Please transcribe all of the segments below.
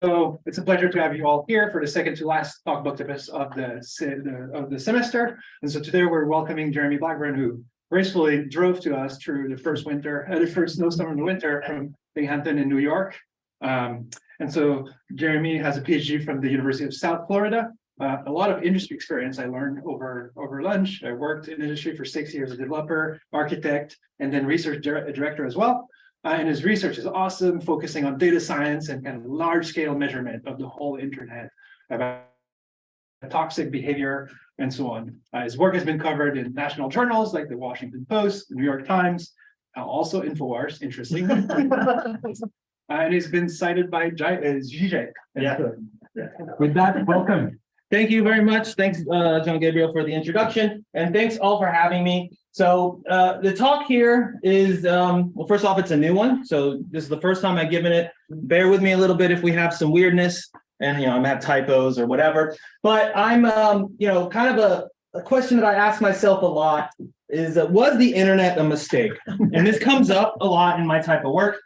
So it's a pleasure to have you all here for the second to last talk book of the semester. And so today we're welcoming Jeremy Blackburn, who gracefully drove to us through the first snowstorm of the winter from Binghamton in New York. And so Jeremy has a PhD from the University of South Florida. A lot of industry experience I learned over lunch. I worked in industry for 6 years as a developer, architect, and then research director as well. And his research is awesome, focusing on data science and kind of large-scale measurement of the whole internet about toxic behavior and so on. His work has been covered in national journals like the Washington Post, the New York Times, also InfoWars, interesting. And he's been cited by Zizek. Yeah. With that, welcome. Thank you very much. Thanks, John Gabriel, for the introduction, and thanks all for having me. So the talk here is, well, first off, it's a new one. So this is the first time I've given it. Bear with me a little bit if we have some weirdness and, I might have typos or whatever. But I'm, kind of a question that I ask myself a lot is, was the internet a mistake? And this comes up a lot in my type of work,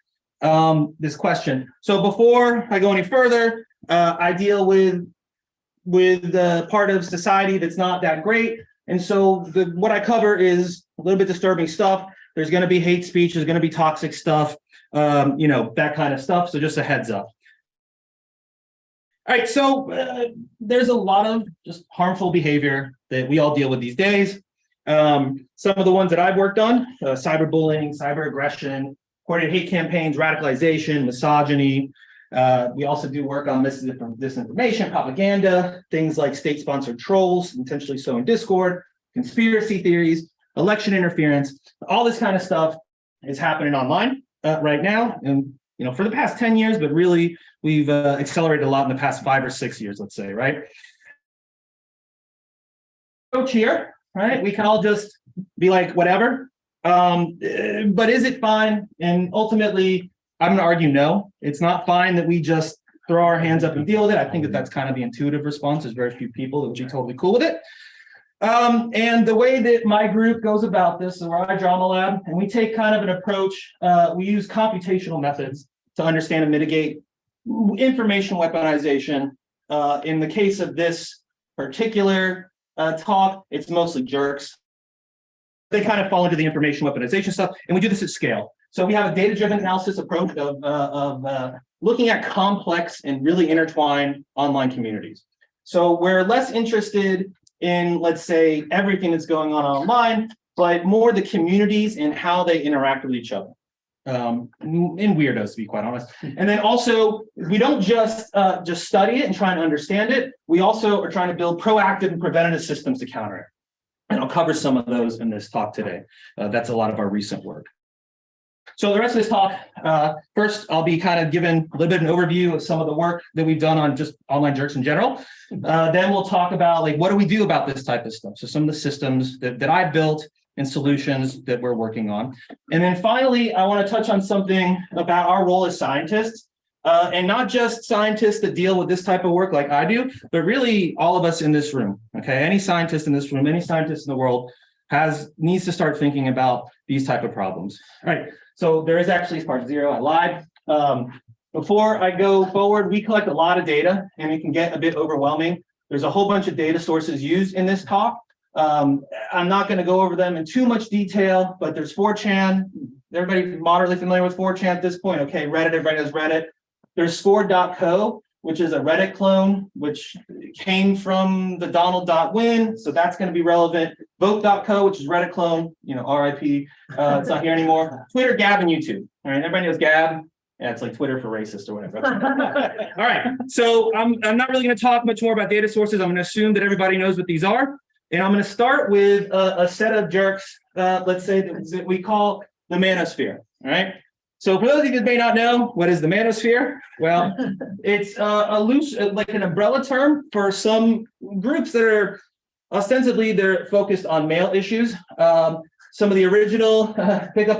this question. So before I go any further, I deal with part of society that's not that great. And so what I cover is a little bit disturbing stuff. There's going to be hate speech. There's going to be toxic stuff, that kind of stuff. So just a heads up. All right. So there's a lot of just harmful behavior that we all deal with these days. Some of the ones that I've worked on, cyberbullying, cyber aggression, coordinated hate campaigns, radicalization, misogyny. We also do work on disinformation, propaganda, things like state-sponsored trolls, intentionally sowing discord, conspiracy theories, election interference. All this kind of stuff is happening online right now, and for the past 10 years, but really we've accelerated a lot in the past 5 or 6 years, let's say, right? Approach here, right? We can all just be like whatever, but is it fine? And ultimately, I'm going to argue no, it's not fine that we just throw our hands up and deal with it. I think that that's kind of the intuitive response. There's very few people that would be totally cool with it. And the way that my group goes about this, so we're at Drama Lab, and we take kind of an approach. We use computational methods to understand and mitigate information weaponization. In the case of this particular talk, it's mostly jerks. They kind of fall into the information weaponization stuff, and we do this at scale. So we have a data-driven analysis approach of looking at complex and really intertwined online communities. So we're less interested in, let's say, everything that's going on online, but more the communities and how they interact with each other. And weirdos, to be quite honest. And then also, we don't just study it and try and understand it. We also are trying to build proactive and preventative systems to counter it. And I'll cover some of those in this talk today. That's a lot of our recent work. So the rest of this talk, first, I'll be kind of giving a little bit of an overview of some of the work that we've done on just online jerks in general. Then we'll talk about what do we do about this type of stuff? So some of the systems that I built and solutions that we're working on. And then finally, I want to touch on something about our role as scientists, and not just scientists that deal with this type of work like I do, but really all of us in this room. Okay, any scientist in this room, any scientist in the world needs to start thinking about these type of problems. All right. So there is actually part 0. I lied. Before I go forward, we collect a lot of data and it can get a bit overwhelming. There's a whole bunch of data sources used in this talk. I'm not going to go over them in too much detail, but there's 4chan. Everybody moderately familiar with 4chan at this point? Okay, Reddit, everybody knows Reddit. There's score.co, which is a Reddit clone, which came from the Donald.win. So that's going to be relevant. Vote.co, which is Reddit clone, RIP. It's not here anymore. Twitter, Gab, and YouTube. All right, everybody knows Gab. Yeah, it's like Twitter for racist or whatever. All right, so I'm not really going to talk much more about data sources. I'm going to assume that everybody knows what these are. And I'm going to start with a set of jerks, let's say, that we call the manosphere. All right. So for those of you that may not know, what is the manosphere? Well, it's a loose, like an umbrella term for some groups that are ostensibly they're focused on male issues. Some of the original pickup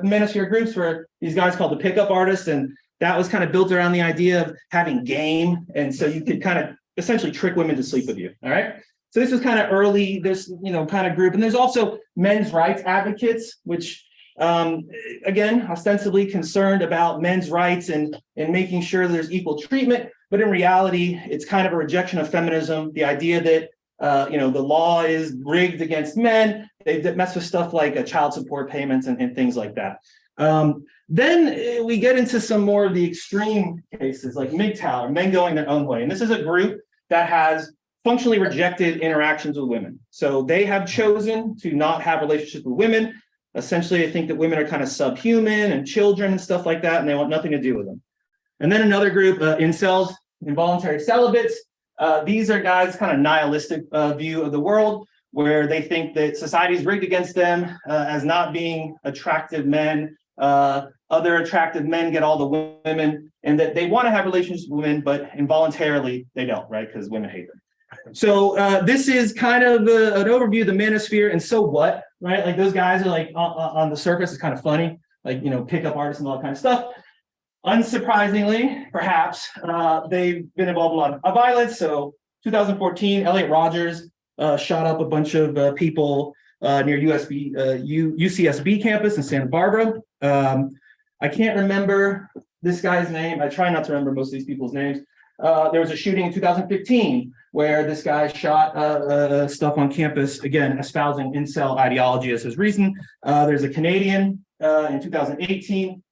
manosphere groups were these guys called the pickup artists, and that was kind of built around the idea of having game, and so you could kind of essentially trick women to sleep with you. All right. So this was kind of early, this kind of group, and there's also men's rights advocates, which Again, ostensibly concerned about men's rights and making sure there's equal treatment, but in reality, it's kind of a rejection of feminism. The idea that the law is rigged against men. They mess with stuff like child support payments and things like that. Then we get into some more of the extreme cases like MGTOW, or men going their own way. And this is a group that has functionally rejected interactions with women. So they have chosen to not have relationships with women. Essentially, they think that women are kind of subhuman and children and stuff like that, and they want nothing to do with them. And then another group, incels, involuntary celibates. These are guys kind of nihilistic view of the world, where they think that society is rigged against them as not being attractive men. Other attractive men get all the women, and that they want to have relationships with women, but involuntarily they don't, right? Because women hate them. So this is kind of an overview of the manosphere. And so what, right? Like those guys are like on the surface, it's kind of funny, like, pickup artists and all that kind of stuff. Unsurprisingly, perhaps, they've been involved in a lot of violence. So 2014, Elliot Rogers shot up a bunch of people near UCSB campus in Santa Barbara. I can't remember this guy's name. I try not to remember most of these people's names. There was a shooting in 2015 where this guy shot stuff on campus, again, espousing incel ideology as his reason. There's a Canadian in 2018,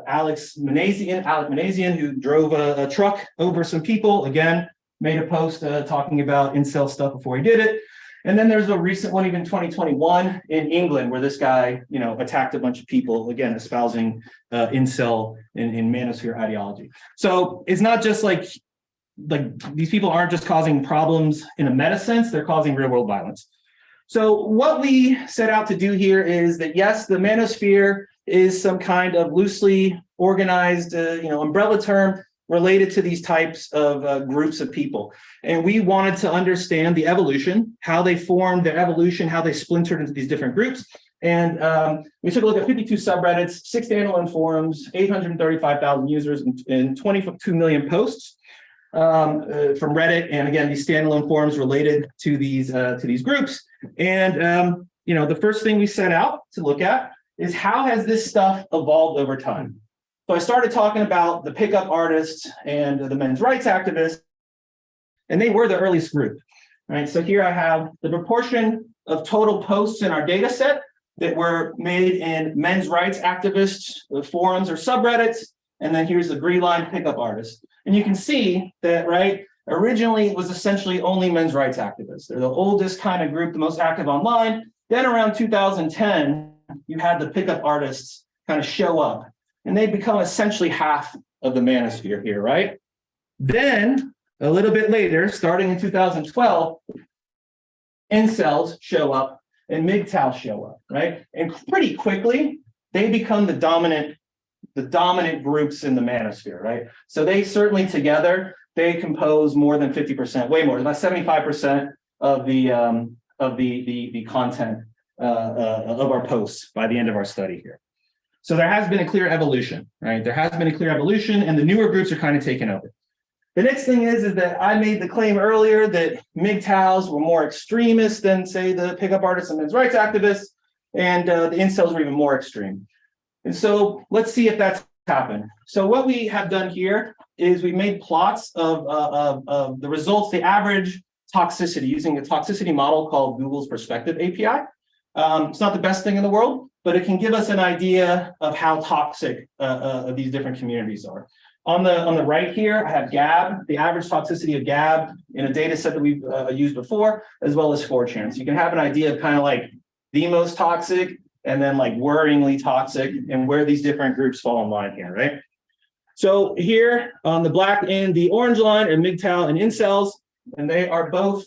Alec Manassian, who drove a truck over some people, again, made a post talking about incel stuff before he did it. And then there's a recent one, even 2021 in England, where this guy, attacked a bunch of people, again, espousing incel in manosphere ideology. So it's not just like these people aren't just causing problems in a meta sense, they're causing real world violence. So what we set out to do here is that, yes, the manosphere is some kind of loosely organized, umbrella term related to these types of groups of people. And we wanted to understand the evolution, how they formed, their evolution, how they splintered into these different groups. And we took a look at 52 subreddits, 6 standalone forums, 835,000 users, and 22 million posts from Reddit. And again, these standalone forums related to these groups. And the first thing we set out to look at is how has this stuff evolved over time? So I started talking about the pickup artists and the men's rights activists, and they were the earliest group, right? So here I have the proportion of total posts in our data set that were made in men's rights activists, the forums or subreddits, and then here's the green line pickup artists. And you can see that, right, originally it was essentially only men's rights activists. They're the oldest kind of group, the most active online. Then around 2010, you had the pickup artists kind of show up. And they become essentially half of the manosphere here, right? Then, a little bit later, starting in 2012, incels show up and MGTOW show up, right? And pretty quickly, they become the dominant groups in the manosphere, right? So they certainly together, they compose more than 50%, way more, about 75% of the content of our posts by the end of our study here. So there has been a clear evolution, right? There has been a clear evolution, and the newer groups are kind of taken over. The next thing is that I made the claim earlier that MGTOWs were more extremist than, say, the pickup artists and men's rights activists, and the incels were even more extreme. And so let's see if that's happened. So what we have done here is we made plots of the results, the average toxicity, using a toxicity model called Google's Perspective API. It's not the best thing in the world, but it can give us an idea of how toxic these different communities are. On the right here, I have Gab, the average toxicity of Gab in a data set that we've used before, as well as 4chan. So you can have an idea of kind of like the most toxic and then like worryingly toxic and where these different groups fall in line here, right? So here on the black and the orange line are MGTOW and incels, and they are both,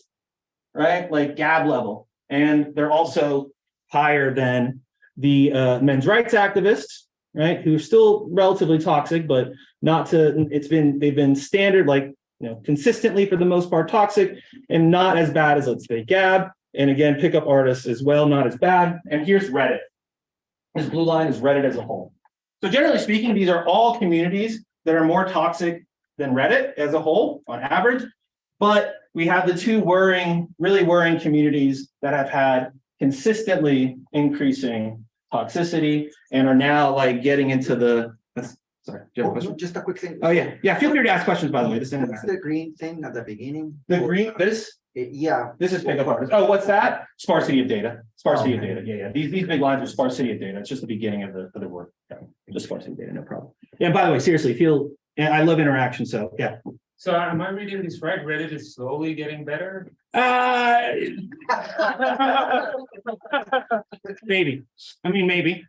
right, like Gab level. And they're also higher than the men's rights activists, right, who are still relatively toxic, but not to, they've been standard, like, consistently for the most part toxic and not as bad as, let's say, Gab. And again, pickup artists as well, not as bad. And here's Reddit. This blue line is Reddit as a whole. So generally speaking, these are all communities that are more toxic than Reddit as a whole on average. But we have the two really worrying communities that have had consistently increasing toxicity, and are now like getting into the, sorry, do you have a question? Just a quick thing. Oh, yeah, yeah, feel free to ask questions, by the way. This What's is the green thing at the beginning? the green, Yeah, this is pickup artists. Oh, what's that? Sparsity of data, sparsity of Okay. data. Yeah. These big lines are sparsity of data. It's just the beginning of the work. Yeah, just sparsity of data, no problem. Yeah, by the way, seriously, and I love interaction, so yeah. So am I reading this right? Reddit is slowly getting better? Maybe. I mean, maybe.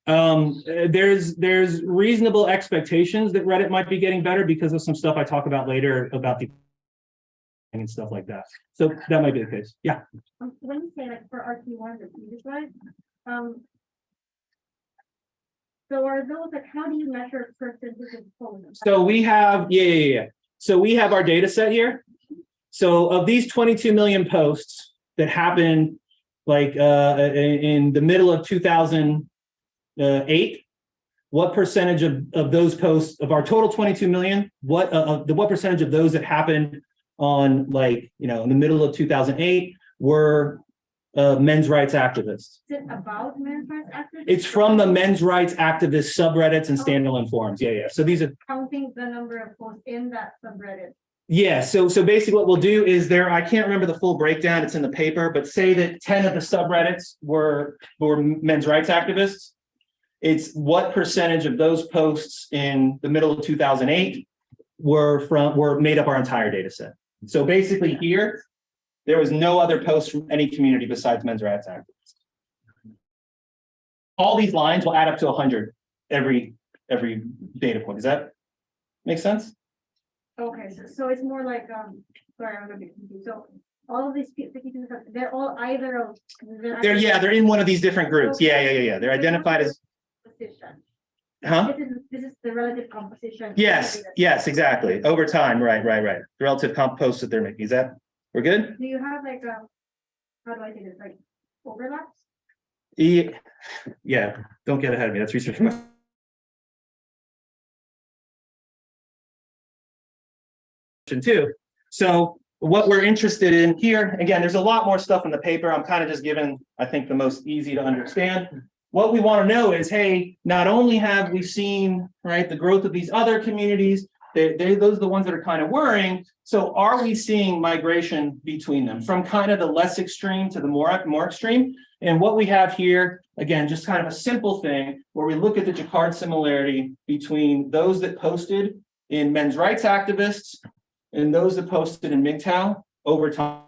There's reasonable expectations that Reddit might be getting better because of some stuff I talk about later about the and stuff like that. So that might be the case. Yeah. When you say like for RT1, the previous slide, so are those like, how do you measure percentage of polling? So we have, yeah. So we have our data set here. So of these 22 million posts that happened like in the middle of 2008, what percentage of those posts of our total 22 million, what percentage of those that happened on like, in the middle of 2008 were men's rights activists? Is it about men's rights activists? It's from the men's rights activist subreddits and standalone forums. Yeah. So these are Counting the number of posts in that subreddit. yeah. So basically what we'll do is I can't remember the full breakdown. It's in the paper, but say that 10 of the subreddits were men's rights activists. It's what percentage of those posts in the middle of 2008 were made up our entire data set. So basically here, there was no other post from any community besides men's rights activists. All these lines will add up to 100 every data point. Does that make sense? Okay, so it's more like, sorry, I'm gonna be confused. So all of these people, they're all either of. They're in one of these different groups. Yeah. They're identified as, Composition. huh? This is the relative composition. Yes, exactly. Over time, right. The relative comp posts that they're making. Is that, we're good? Do you have like, how do I say this, like overlaps? Yeah, don't get ahead of me. That's research. Too. So what we're interested in here, again, there's a lot more stuff in the paper. I'm kind of just giving, I think, the most easy to understand. What we want to know is, hey, not only have we seen, right, the growth of these other communities, those are the ones that are kind of worrying. So are we seeing migration between them from kind of the less extreme to the more extreme? And what we have here, again, just kind of a simple thing where we look at the Jacquard similarity between those that posted in men's rights activists and those that posted in MGTOW over time.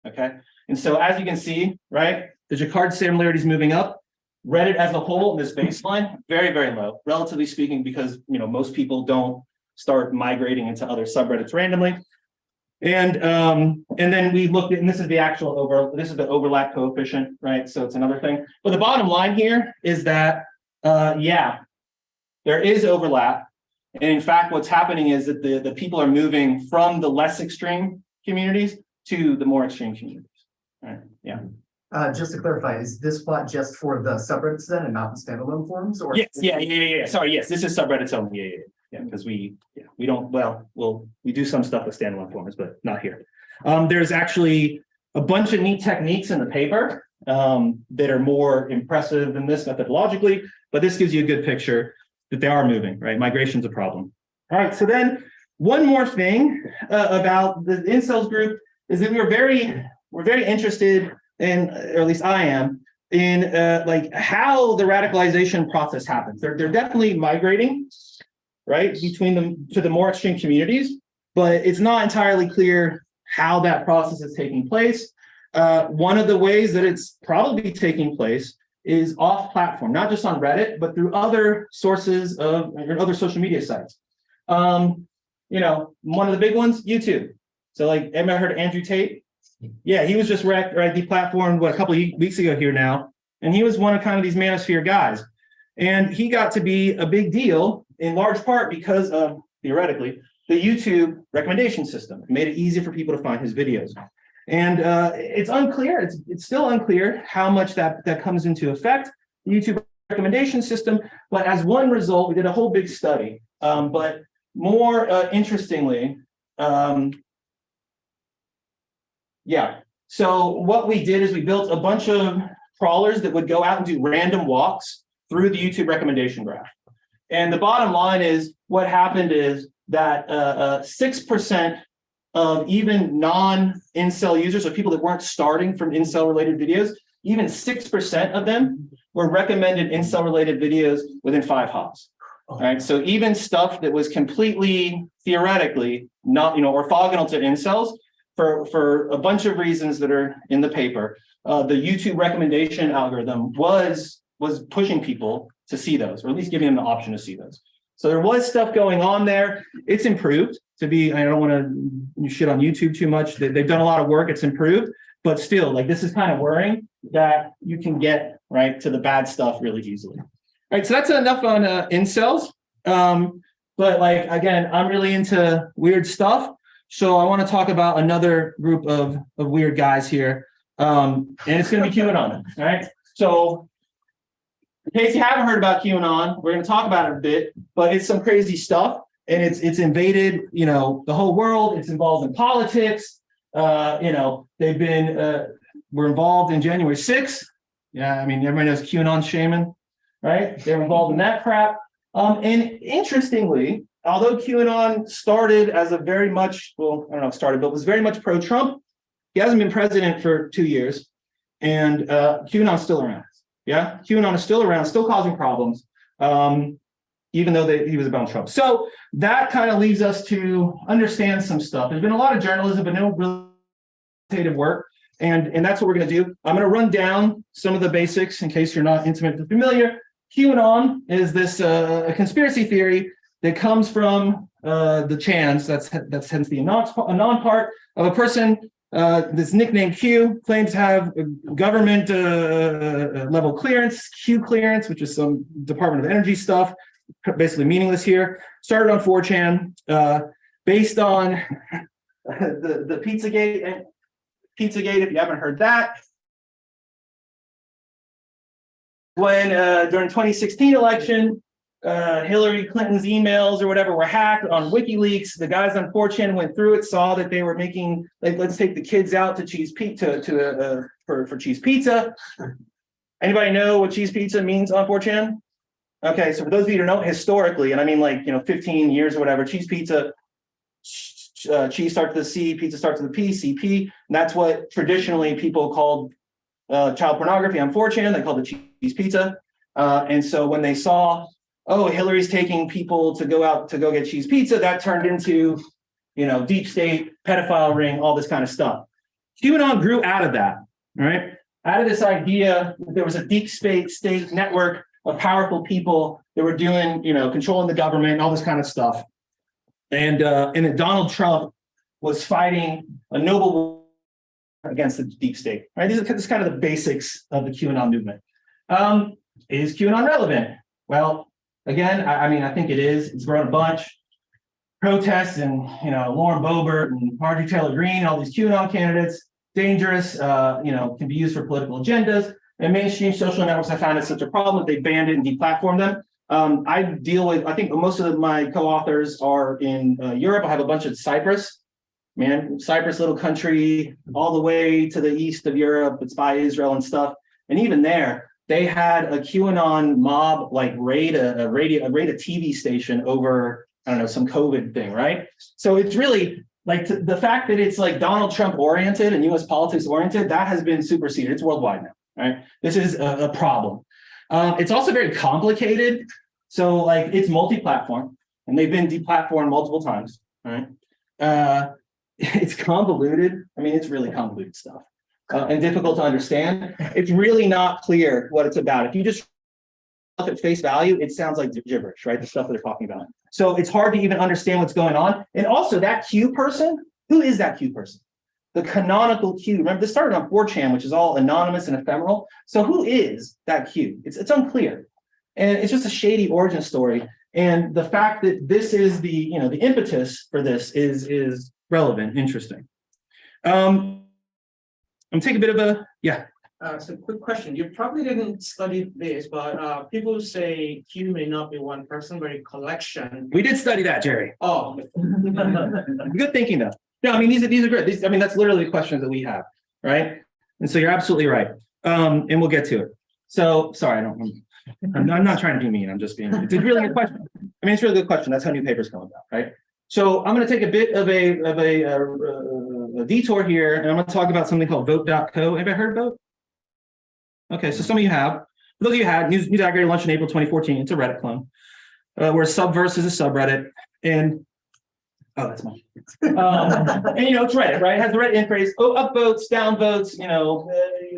Okay. And so as you can see, right, the Jacquard similarity is moving up. Reddit as a whole in this baseline, very, very low, relatively speaking, because most people don't start migrating into other subreddits randomly. And then we looked at, and this is the actual this is the overlap coefficient, right? So it's another thing. But the bottom line here is that yeah, there is overlap. And in fact, what's happening is that the people are moving from the less extreme communities to the more extreme communities. Right? Yeah. Just to clarify, is this plot just for the subreddits then and not the standalone forums? Or Yes. Yeah. Sorry. Yes, this is subreddits only. Yeah. Because we don't. We do some stuff with standalone forums, but not here. There's actually a bunch of neat techniques in the paper that are more impressive than this methodologically, but this gives you a good picture that they are moving, right? Migration's a problem. All right, so then one more thing about the incels group is that we're very interested in, or at least I am, in like how the radicalization process happens. They're definitely migrating, right, between them to the more extreme communities, but it's not entirely clear how that process is taking place. One of the ways that it's probably taking place is off platform, not just on Reddit, but through other sources of other social media sites. One of the big ones, YouTube. So like, ever heard of Andrew Tate? Yeah, he was just deplatformed a couple of weeks ago here now. And he was one of kind of these manosphere guys. And he got to be a big deal in large part because of, theoretically, the YouTube recommendation system. It made it easy for people to find his videos. And it's unclear, it's still unclear how much that comes into effect, the YouTube recommendation system. But as one result, we did a whole big study. But more interestingly, so what we did is we built a bunch of crawlers that would go out and do random walks through the YouTube recommendation graph. And the bottom line is what happened is that 6% of even non-incel users, or people that weren't starting from incel-related videos, even 6% of them were recommended incel-related videos within 5 hops. All right, so even stuff that was completely theoretically not, orthogonal to incels, for a bunch of reasons that are in the paper, the YouTube recommendation algorithm was pushing people to see those, or at least giving them the option to see those. So there was stuff going on there. It's improved to be, I don't want to shit on YouTube too much. They've done a lot of work. It's improved, but still, like, this is kind of worrying that you can get right to the bad stuff really easily. All right, so that's enough on incels. But like, again, I'm really into weird stuff. So I want to talk about another group of weird guys here. And it's going to be QAnon, all right? So in case you haven't heard about QAnon, we're going to talk about it a bit, but it's some crazy stuff, and it's invaded, the whole world. It's involved in politics. They've been, we're involved in January 6th. Yeah, I mean, everybody knows QAnon shaman, right? They're involved in that crap. And interestingly, although QAnon started as a very much, well, I don't know if started, but was very much pro-Trump, he hasn't been president for 2 years, and QAnon's still around. Yeah, QAnon is still around, still causing problems, even though he was about Trump. So that kind of leads us to understand some stuff. There's been a lot of journalism, but no real work. And that's what we're going to do. I'm going to run down some of the basics in case you're not intimately familiar. QAnon is this a conspiracy theory that comes from the Chans. That's hence the anon part of a person. This nickname Q claims to have government level clearance, Q clearance, which is some Department of Energy stuff, basically meaningless here. Started on 4chan, based on the Pizzagate. Pizzagate, if you haven't heard that. When during 2016 election, Hillary Clinton's emails or whatever were hacked on WikiLeaks, the guys on 4chan went through it, saw that they were making, like, let's take the kids out to cheese pizza for cheese pizza. Anybody know what cheese pizza means on 4chan? Okay, so for those of you who don't know, historically, and I mean 15 years or whatever, cheese pizza, cheese starts with a C, pizza starts with a P, CP, and that's what traditionally people called child pornography on 4chan. They called it cheese pizza. And so when they saw, oh, Hillary's taking people to go out to go get cheese pizza, that turned into, deep state, pedophile ring, all this kind of stuff. QAnon grew out of that, right? Out of this idea that there was a deep state network of powerful people that were doing, controlling the government, all this kind of stuff. And that Donald Trump was fighting a noble war against the deep state, right? This is kind of the basics of the QAnon movement. Is QAnon relevant? Well, again, I think it is. It's grown a bunch. Protests and, Lauren Boebert and Marjorie Taylor Greene, all these QAnon candidates, dangerous, can be used for political agendas. And mainstream social networks, I found it such a problem that they banned it and deplatformed them. I think most of my co-authors are in Europe. I have a bunch of Cyprus, Cyprus, little country, all the way to the east of Europe. It's by Israel and stuff. And even there, they had a QAnon mob raid a TV station over, I don't know, some COVID thing, right? So it's really the fact that it's Donald Trump oriented and US politics oriented, that has been superseded. It's worldwide now, right? This is a problem. It's also very complicated. So it's multi-platform, and they've been deplatformed multiple times, right? It's convoluted. I mean, it's really convoluted stuff and difficult to understand. It's really not clear what it's about. If you just look at face value, it sounds like gibberish, right? The stuff that they're talking about. So it's hard to even understand what's going on. And also that Q person, who is that Q person? The canonical Q. Remember, this started on 4chan, which is all anonymous and ephemeral. So who is that Q? It's unclear. And it's just a shady origin story. And the fact that this is the impetus for this is relevant, interesting. I'm taking a bit of a, yeah. So quick question. You probably didn't study this, but people say Q may not be one person, but a collection. We did study that, Jerry. Oh. Good thinking, though. No, I mean, these are great. That's literally the questions that we have, right? And so you're absolutely right. And we'll get to it. So, sorry, I'm not trying to be mean. I'm just being, it's a really good question. I mean, it's a really good question. That's how new papers come about, right? So I'm going to take a bit of a detour here, and I'm going to talk about something called Vote.co. Have you heard of Vote? Okay, so some of you have. For those of you who had, News Aggregator launched in April 2014. It's a Reddit clone, where Subverse is a subreddit, and oh, that's mine. And it's Reddit, right? It has the Reddit interface, upvotes, downvotes,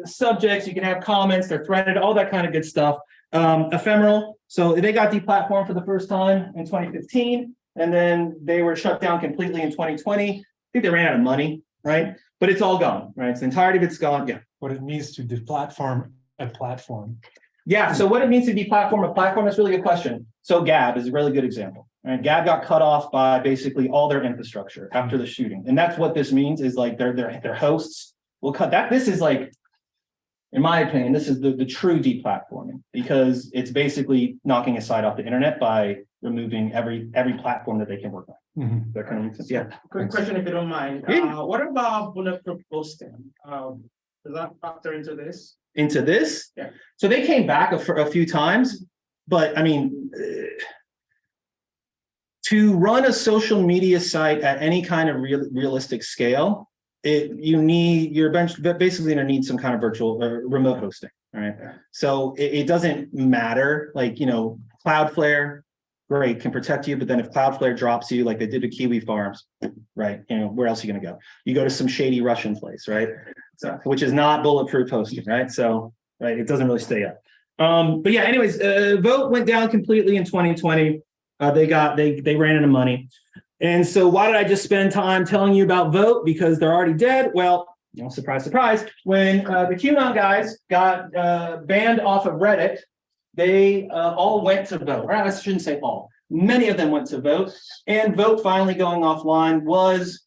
subjects. You can have comments. They're threaded, all that kind of good stuff. Ephemeral. So they got deplatformed for the first time in 2015. And then they were shut down completely in 2020. I think they ran out of money, right? But it's all gone, right? So the entirety of it's gone. Yeah. What it means to deplatform a platform. Yeah. So what it means to deplatform a platform is a really good question. So Gab is a really good example. Right? Gab got cut off by basically all their infrastructure after the shooting. And that's what this means is like their hosts will cut that. This is like, in my opinion, this is the true deplatforming, because it's basically knocking a site off the internet by removing every platform that they can work on. That kind of makes sense. Yeah. Quick question, if you don't mind. Yeah. What about bulletproof posting? Does that factor into this? Into this? Yeah. So they came back a few times, but I mean, to run a social media site at any kind of realistic scale, you're basically going to need some kind of virtual or remote hosting. All right. So it doesn't matter, like, Cloudflare, great, can protect you. But then if Cloudflare drops you, like they did to Kiwi Farms, right? Where else are you going to go? You go to some shady Russian place, right? So, which is not bulletproof hosting, right? So, right, it doesn't really stay up. But yeah, anyways, Vote went down completely in 2020. They ran out of money. And so why did I just spend time telling you about Vote? Because they're already dead. Well, surprise, surprise. When the QAnon guys got banned off of Reddit, they all went to Vote. Or I shouldn't say all. Many of them went to Vote. And Vote finally going offline was,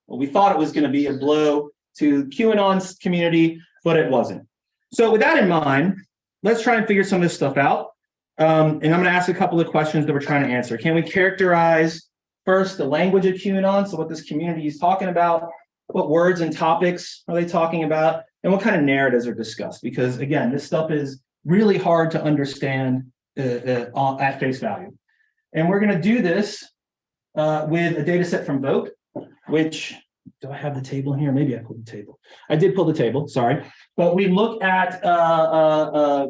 well, we thought it was going to be a blow to QAnon's community, but it wasn't. So with that in mind, let's try and figure some of this stuff out. And I'm going to ask a couple of questions that we're trying to answer. Can we characterize first the language of QAnon? So what this community is talking about, what words and topics are they talking about, and what kind of narratives are discussed? Because again, this stuff is really hard to understand at face value. And we're going to do this with a data set from Vote, which, do I have the table here? Maybe I pulled the table. I did pull the table, sorry. But we look at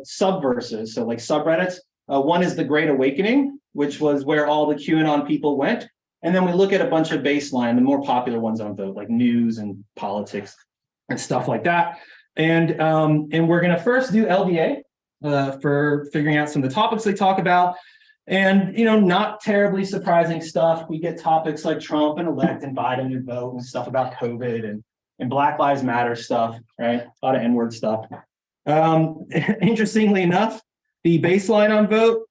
subverses, so like subreddits. One is the Great Awakening, which was where all the QAnon people went. And then we look at a bunch of baseline, the more popular ones on Vote, like news and politics and stuff like that. And we're going to first do LDA for figuring out some of the topics they talk about. And, not terribly surprising stuff. We get topics like Trump and elect and Biden and Vote and stuff about COVID and Black Lives Matter stuff, right? A lot of N-word stuff. Interestingly enough, the baseline on Vote,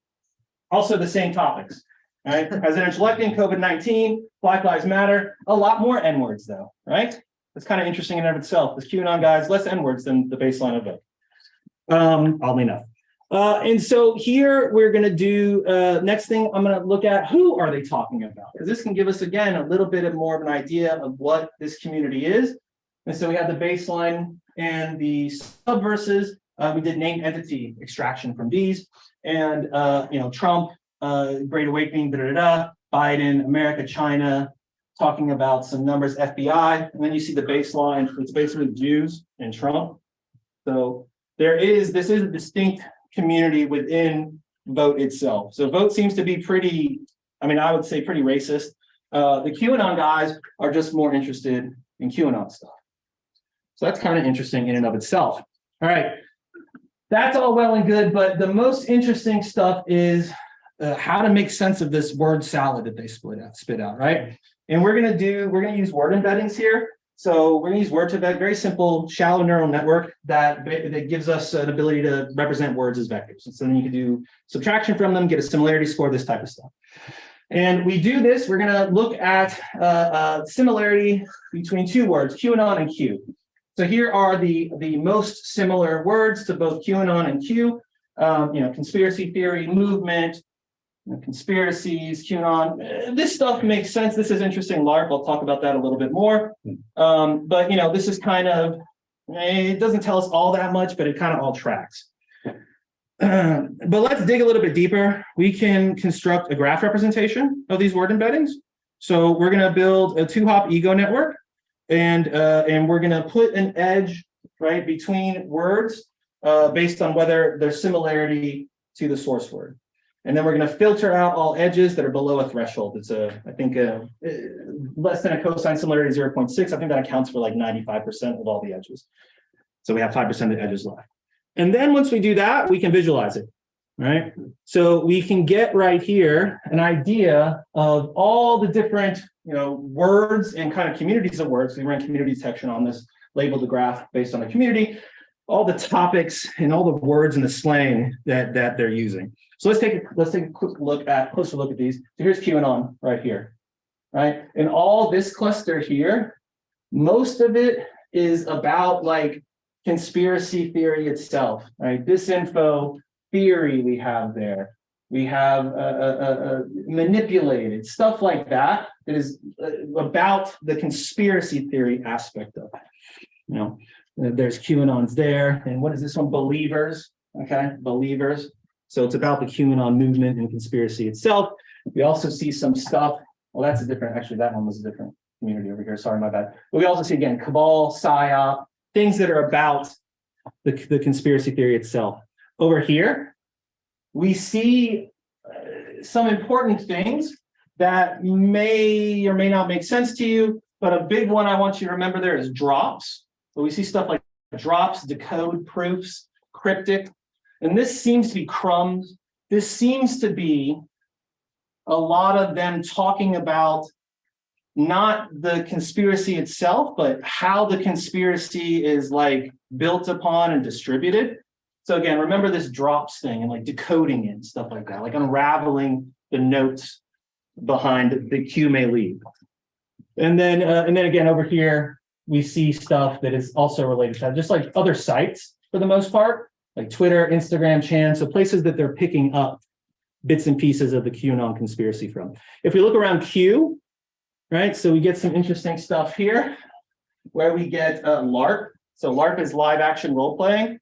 also the same topics, right? Presidential electing, COVID-19, Black Lives Matter, a lot more N-words though, right? That's kind of interesting in and of itself. This QAnon guys, less N-words than the baseline of Vote, oddly enough. And so here we're going to do, next thing I'm going to look at, who are they talking about? Because this can give us, again, a little bit more of an idea of what this community is. And so we have the baseline and the subverses. We did named entity extraction from these. And, Trump, Great Awakening, Biden, America, China, talking about some numbers, FBI. And then you see the baseline. It's basically Jews and Trump. So this is a distinct community within Vote itself. So Vote seems to be pretty, I would say pretty racist. The QAnon guys are just more interested in QAnon stuff. So that's kind of interesting in and of itself. All right. That's all well and good, but the most interesting stuff is how to make sense of this word salad that they spit out, right? And we're going to use word embeddings here. So we're going to use word2vec, very simple, shallow neural network that gives us an ability to represent words as vectors. And so then you can do subtraction from them, get a similarity score, this type of stuff. And we do this, we're going to look at similarity between two words, QAnon and Q. So here are the most similar words to both QAnon and Q. Conspiracy theory, movement, conspiracies, QAnon. This stuff makes sense. This is interesting. LARP, I'll talk about that a little bit more. But this is kind of It doesn't tell us all that much, but it kind of all tracks. But let's dig a little bit deeper. We can construct a graph representation of these word embeddings. So we're going to build a 2-hop ego network, and we're going to put an edge right between words based on whether there's similarity to the source word. And then we're going to filter out all edges that are below a threshold. It's I think less than a cosine similarity 0.6. I think that accounts for like 95% of all the edges. So we have 5% of the edges left. And then once we do that, we can visualize it, right? So we can get right here an idea of all the different, words and kind of communities of words. We ran community detection on this, labeled the graph based on the community, all the topics and all the words and the slang that they're using. So let's take a quick look at closer look at these. So here's QAnon right here, right? And all this cluster here, most of it is about like conspiracy theory itself, right? Disinfo theory we have there. We have manipulated stuff like that is about the conspiracy theory aspect of it. There's QAnons there, and what is this one? Believers, okay, believers. So it's about the QAnon movement and conspiracy itself. We also see some stuff. Well, that's a different. Actually, that one was a different community over here. Sorry, my bad. But we also see again cabal, psyop, things that are about the conspiracy theory itself. Over here, we see some important things that may or may not make sense to you, but a big one I want you to remember there is drops. So we see stuff like drops, decode proofs, cryptic, and this seems to be crumbs. This seems to be a lot of them talking about not the conspiracy itself, but how the conspiracy is like built upon and distributed. So again, remember this drops thing and like decoding it and stuff like that, like unraveling the notes behind the Q may lead. And then again, over here, we see stuff that is also related to that, just like other sites for the most part, like Twitter, Instagram, Chan, so places that they're picking up bits and pieces of the QAnon conspiracy from. If we look around Q, right, so we get some interesting stuff here where we get LARP. So LARP is live action role playing.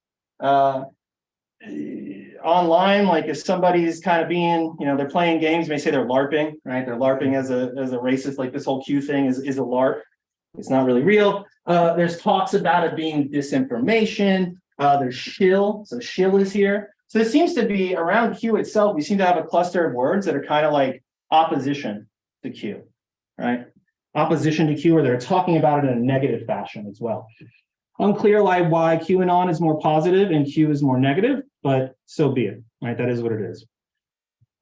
Online, like if somebody's kind of being, they're playing games, may say they're LARPing, right? They're LARPing as a racist, like this whole Q thing is a LARP. It's not really real. There's talks about it being disinformation. There's shill. So shill is here. So it seems to be around Q itself. We seem to have a cluster of words that are kind of like opposition to Q, right? Opposition to Q, or they're talking about it in a negative fashion as well. Unclear like why QAnon is more positive and Q is more negative, but so be it, right? That is what it is.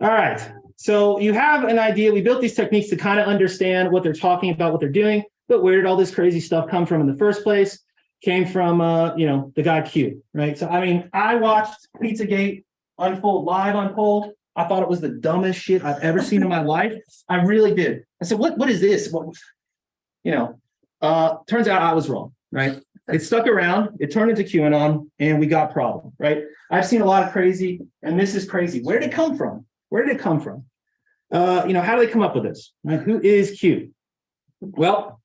All right. So you have an idea. We built these techniques to kind of understand what they're talking about, what they're doing. But where did all this crazy stuff come from in the first place? Came from, the guy Q, right? So, I mean, I watched Pizzagate unfold live on Pole. I thought it was the dumbest shit I've ever seen in my life. I really did. I said, what is this? Turns out I was wrong, right? It stuck around, it turned into QAnon, and we got problem, right? I've seen a lot of crazy, and this is crazy. Where did it come from? Where did it come from? How do they come up with this? Right? Who is Q? Well,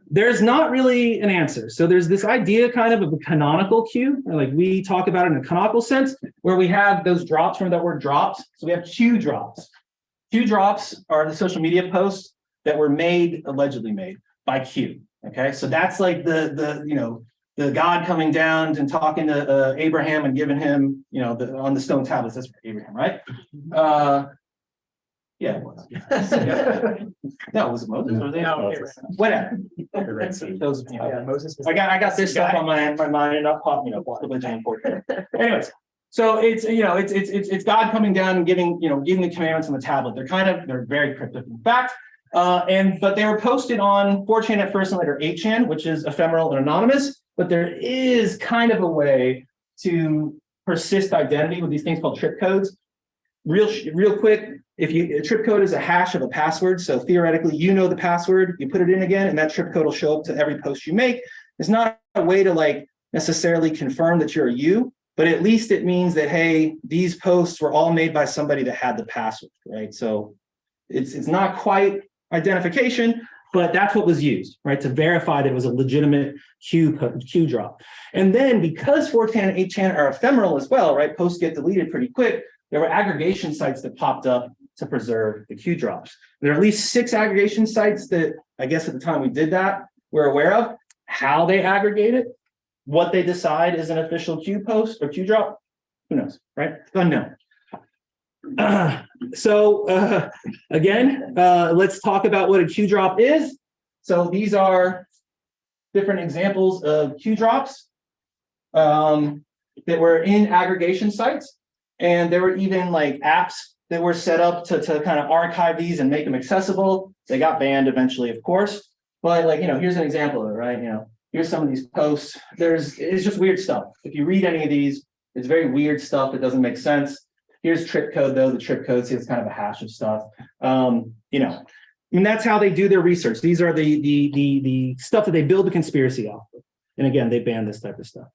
there's not really an answer. So there's this idea kind of a canonical Q, or like we talk about it in a canonical sense, where we have those drops. Remember that word drops? So we have Q drops. Q drops are the social media posts that were allegedly made by Q. Okay, so that's like the God coming down and talking to Abraham and giving him, on the stone tablets. That's Abraham, right? Yeah, it was. No, was it Moses? Or Moses? Whatever. Those, Moses. I got this stuff on my mind, and not pop, religion important. Anyways, so it's God coming down and giving the commandments on the tablet. They're very cryptic in fact. But they were posted on 4chan at first and later 8chan, which is ephemeral and anonymous. But there is kind of a way to persist identity with these things called trip codes. Real quick, a trip code is a hash of a password. So theoretically, the password, you put it in again, and that trip code will show up to every post you make. It's not a way to necessarily confirm that you're you, but at least it means that, hey, these posts were all made by somebody that had the password, right? So it's not quite identification, but that's what was used, right, to verify that it was a legitimate Q drop. And then because 4chan and 8chan are ephemeral as well, right, posts get deleted pretty quick, there were aggregation sites that popped up to preserve the Q drops. There are at least 6 aggregation sites that I guess at the time we did that, we're aware of. How they aggregate it, what they decide is an official Q post or Q drop, who knows, right? It's unknown. Again, let's talk about what a Q drop is. So these are different examples of Q drops that were in aggregation sites. And there were even like apps that were set up to kind of archive these and make them accessible. They got banned eventually, of course. But like, here's an example of it, right? Here's some of these posts. It's just weird stuff. If you read any of these, it's very weird stuff that doesn't make sense. Here's trip code though. The trip code, see, it's kind of a hash of stuff. And that's how they do their research. These are the stuff that they build the conspiracy off of. And again, they ban this type of stuff.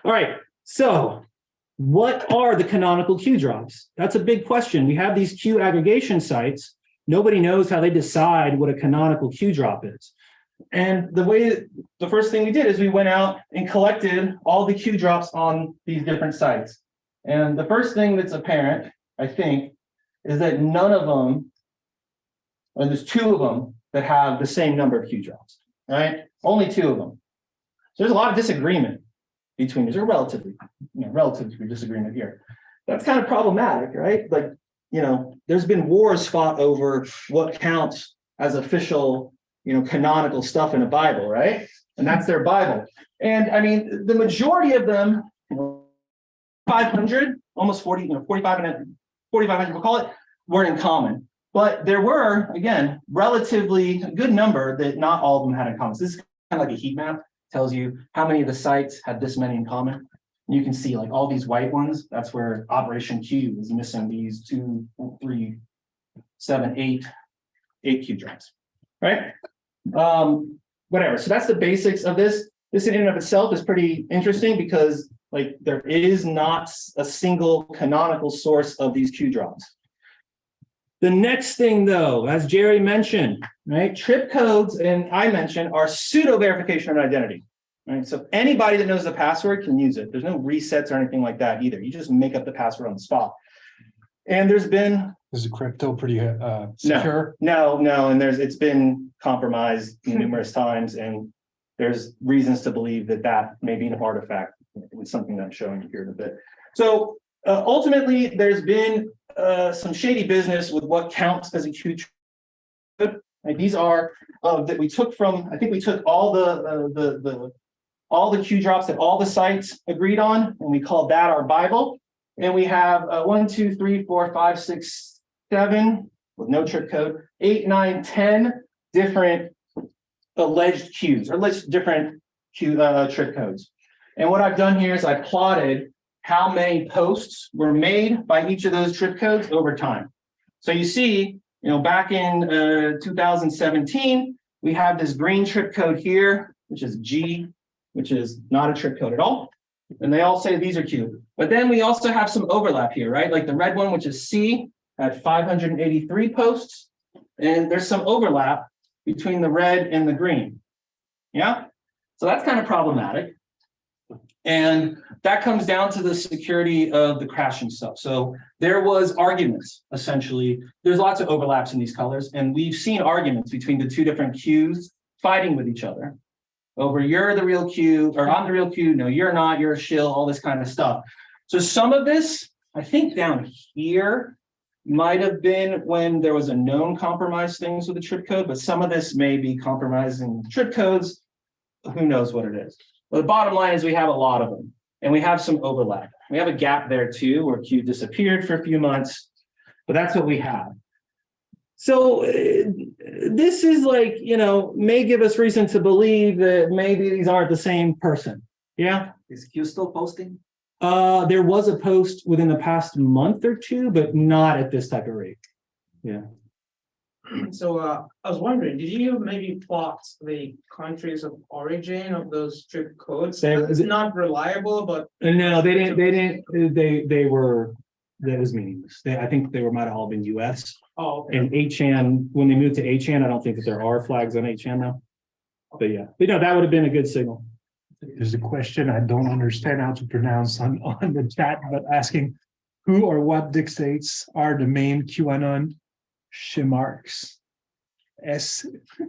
All right, so what are the canonical Q drops? That's a big question. We have these Q aggregation sites. Nobody knows how they decide what a canonical Q drop is. And the first thing we did is we went out and collected all the Q drops on these different sites. And the first thing that's apparent, I think, is that none of them, and there's 2 of them that have the same number of Q drops, right? Only 2 of them. So there's a lot of disagreement between these, or relatively disagreement here. That's kind of problematic, right? Like, there's been wars fought over what counts as official, canonical stuff in a Bible, right? And that's their Bible. And I mean, the majority of them, 500, almost 40, 4,500, we'll call it, weren't in common. But there were, again, relatively a good number that not all of them had in common. So this is kind of like a heat map, tells you how many of the sites had this many in common. And you can see like all these white ones, that's where Operation Q is missing these 2, 3, 7, 8 Q drops, right? Whatever, so that's the basics of this. This in and of itself is pretty interesting because like there is not a single canonical source of these Q drops. The next thing though, as Jerry mentioned, right, trip codes and I mentioned are pseudo verification of identity, right? So anybody that knows the password can use it. There's no resets or anything like that either. You just make up the password on the spot. And there's been Is the crypto pretty secure? No, and it's been compromised numerous times, and there's reasons to believe that may be an artifact. It's something that I'm showing you here in a bit. So ultimately, there's been some shady business with what counts as a Q. Right? These are that we took from. I think we took all the Q drops that all the sites agreed on, and we called that our Bible. And we have 1, 2, 3, 4, 5, 6, 7 with no trip code, 8, 9, 10 different alleged Qs or different Q trip codes. And what I've done here is I plotted how many posts were made by each of those trip codes over time. So you see, back in 2017, we have this green trip code here, which is G, which is not a trip code at all. And they all say these are Q. But then we also have some overlap here, right? Like the red one, which is C, had 583 posts. And there's some overlap between the red and the green. Yeah? So that's kind of problematic. And that comes down to the security of the crashing stuff. So there was arguments, essentially. There's lots of overlaps in these colors. And we've seen arguments between the 2 different Qs fighting with each other over you're the real Q, or I'm the real Q, no, you're not, you're a shill, all this kind of stuff. So some of this, I think down here, might have been when there was a known compromise things with the trip code, but some of this may be compromising trip codes. Who knows what it is? But the bottom line is we have a lot of them, and we have some overlap. We have a gap there too, where Q disappeared for a few months, but that's what we have. So this is like, may give us reason to believe that maybe these aren't the same person. Yeah. Is Q still posting? There was a post within the past month or 2, but not at this type of rate. Yeah. So I was wondering, did you maybe plot the countries of origin of those trip codes? It's not reliable, but No, they didn't. They That was meaningless. I think they might have all been US. Oh, okay. And HN, when they moved to HN, I don't think that there are flags on HN now. But yeah, but no, that would have been a good signal. There's a question I don't understand how to pronounce on the chat, but asking who or what dictates are the main QAnon shimarks?